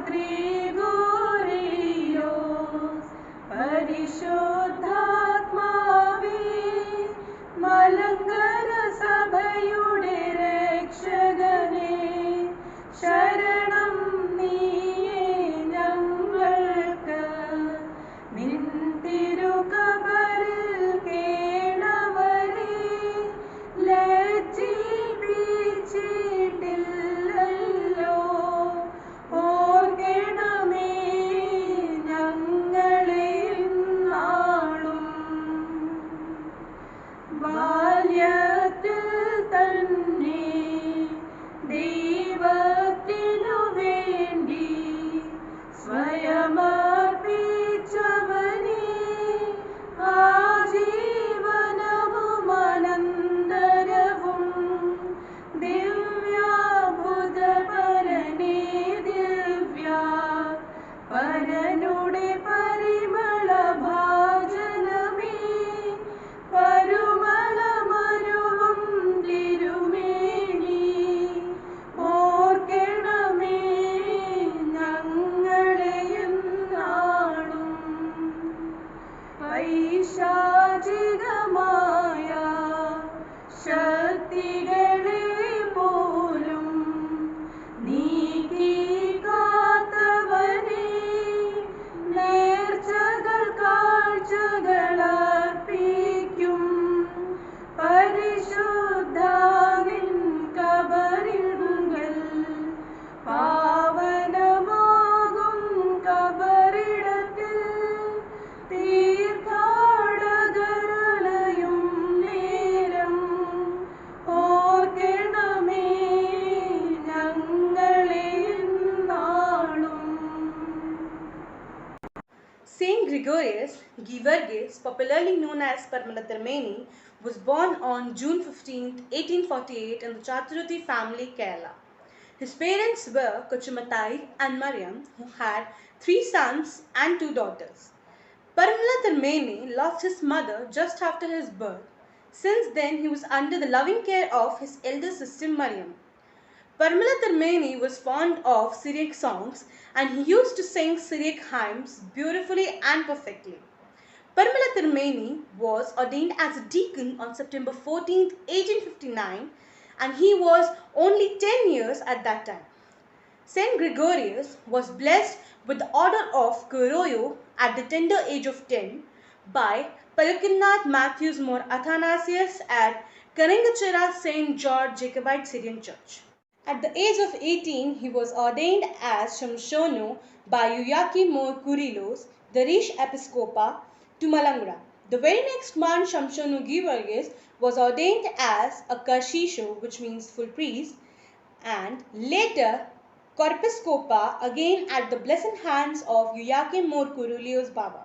ഗ്രിഗോറിയോസ് പരിശുദ്ധാത്മാവേ മലങ്കര സഭയുടെ രക്ഷകനെ ശരണം നീയേ ഞങ്ങൾക്ക് നിൻ തിരുകബറിൽ കേണവരെ ലജ്ജിപ്പിച്ചിട്ടില്ലല്ലോ ഓർക്കണമേ ഞങ്ങളെ നാളും ബാല്യത്തിൽ തന്നെ ദൈവത്തിനു വേണ്ടി സ്വയമർപ്പിച്ചവനെ ആജീവനവും അനന്തരവും ദിവ്യാഭുതപരനേ ദിവ്യ പരനുടെ പരിമള ഭാജനമേ പരുമളമരുവും തിരുമേനി ഓർക്കണമേ ഞങ്ങളെയും നാളും പൈശാചികമായ ശക്തികളെ പോലും നീക്കി കാത്തവനെ നേർച്ചകൾ കാഴ്ചകൾ അർപ്പിക്കും പരിശുദ്ധ നിൻ കബറിടുങ്കൽ പാവനമാകും കബറിടത്തിൽ തീർത്ഥാടകരളയും നേരം ഓർക്കണമേ ഞങ്ങളെ നാളും. Saint Gregorius Givargis, popularly known as Parmalatirmeni, was born on June 15, 1848 in the Chaturuthi family, Kerala. His parents were Kochumatai and Mariam, who had 3 sons and 2 daughters. Parmalatirmeni lost his mother just after his birth. Since then, he was under the loving care of his elder sister Mariam. Parmalatirmeni was fond of Syriac songs and he used to sing Syriac hymns beautifully and perfectly. Parmalatirmeni was ordained as a deacon on September 14, 1859 and he was only 10 years at that time. Saint Gregorius was blessed with the order of Koroyo at the tender age of 10 by Palakinath Matthews More Athanasius at Karingachara St. George Jacobite Syrian Church. At the age of 18, he was ordained as Shamshonu by Joachim More Kurilos, the Rish Episcopa, to Malangura. The very next month, Shamshonu Givargis was ordained as a Kashisho, which means full priest, and later Corpiscopa again at the blessed hands of Joachim More Kurilos Baba.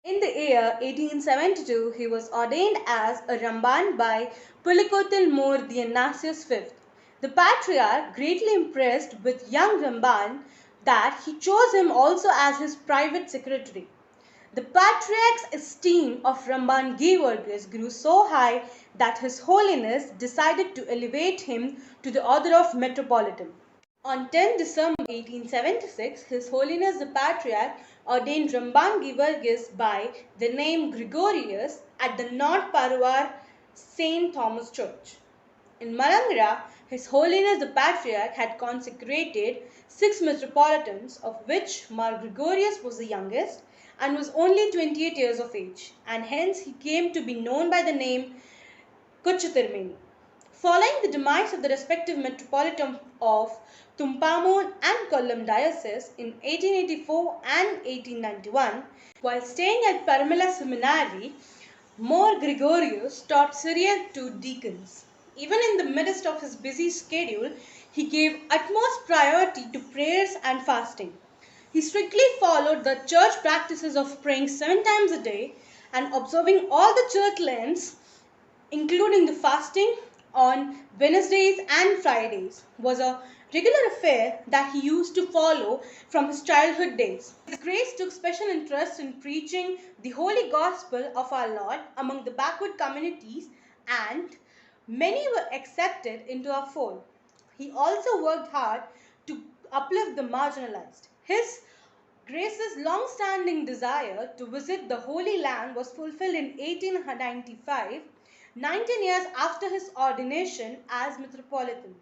In the year 1872, he was ordained as a Ramban by Pulikotil More Dionysius V. The patriarch, greatly impressed with young Ramban, that he chose him also as his private secretary. The patriarch's esteem of Ramban Givargis grew so high that His Holiness decided to elevate him to the order of Metropolitan. On 10 December 1876, His Holiness the Patriarch ordained Ramban Givargis by the name Gregorius at the North Parwar St. Thomas Church. In Malangara, His Holiness the Patriarch had consecrated 6 metropolitans, of which Mar Gregorius was the youngest and was only 28 years of age, and hence he came to be known by the name Kochutirmeni. Following the demise of the respective metropolitan of Tumpamun and Kollam diocese in 1884 and 1891, while staying at Parmala Seminary, More Gregorius taught Syriac to deacons. Even in the midst of his busy schedule, he gave utmost priority to prayers and fasting. He strictly followed the church practices of praying 7 times a day and observing all the church lengths, including the fasting on Wednesdays and Fridays, was a regular affair that he used to follow from his childhood days. His Grace took special interest in preaching the holy gospel of our Lord among the backward communities, and many were accepted into our fold. He also worked hard to uplift the marginalized. His Grace's long-standing desire to visit the Holy Land was fulfilled in 1895, 19 years after his ordination as Metropolitan.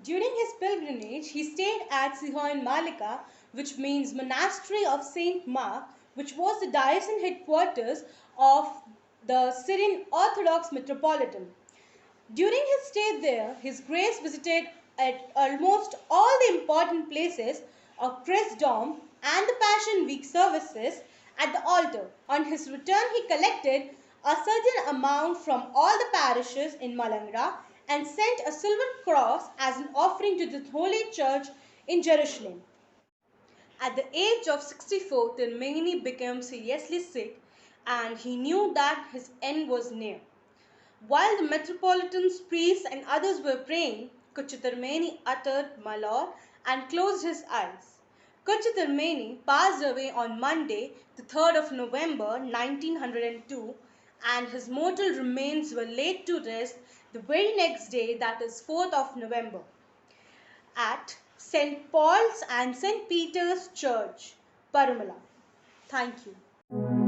During his pilgrimage, he stayed at Sihoin Malika, which means Monastery of Saint Mark, which was the diocesan headquarters of the Syrian Orthodox Metropolitan. During his stay there, His Grace visited at almost all the important places of Christendom and the Passion Week services at the altar. On his return, he collected a certain amount from all the parishes in Malangra and sent a silver cross as an offering to the Holy Church in Jerusalem. At the age of 64, Tirmeni became seriously sick and he knew that his end was near. While the Metropolitan's priests and others were praying, Kuchitarmeni uttered "My and closed his eyes. Kuchitarmeni passed away on Monday, the 3rd of November 1902, and his mortal remains were laid to rest the very next day, that is 4th of November, at St. Paul's and St. Peter's Church, Parumala. Thank you.